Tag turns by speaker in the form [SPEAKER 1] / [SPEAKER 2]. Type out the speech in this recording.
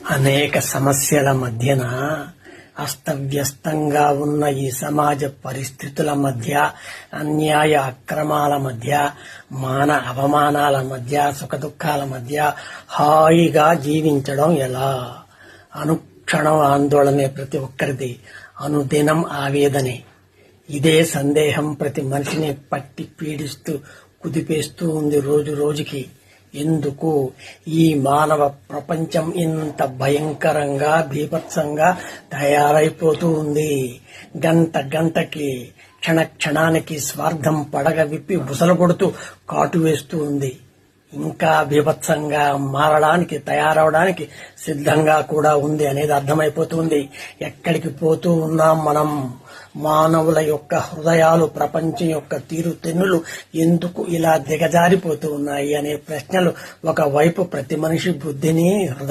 [SPEAKER 1] అనేక సమస్యల మధ్యన అస్తవ్యస్తంగా ఉన్న ఈ సమాజ పరిస్థితుల మధ్య, అన్యాయ అక్రమాల మధ్య, మాన అవమానాల మధ్య, సుఖదుఖాల మధ్య హాయిగా జీవించడం ఎలా? అనుక్షణం ఆందోళనే ప్రతి ఒక్కరిది, అనుదినం ఆవేదనే. ఇదే సందేహం ప్రతి మనిషిని పట్టి పీడిస్తూ కుదిపేస్తూ ఉంది రోజు రోజుకి. ఎందుకు ఈ మానవ ప్రపంచం ఇంత భయంకరంగా, బీభత్సంగా తయారైపోతూ ఉంది? గంట గంటకి, క్షణ క్షణానికి స్వార్థం పడగ విప్పి బుసలు కొడుతూ కాటు వేస్తూ ఉంది. ఇంకా బీభత్సంగా మారడానికి, తయారవడానికి సిద్ధంగా కూడా ఉంది అనేది అర్థమైపోతుంది. ఎక్కడికి పోతూ ఉన్నాం మనం? మానవుల యొక్క హృదయాలు, ప్రపంచం యొక్క తీరుతెన్నులు ఎందుకు ఇలా దిగజారిపోతూ ఉన్నాయి అనే ప్రశ్నలు ఒకవైపు ప్రతి మనిషి బుద్ధిని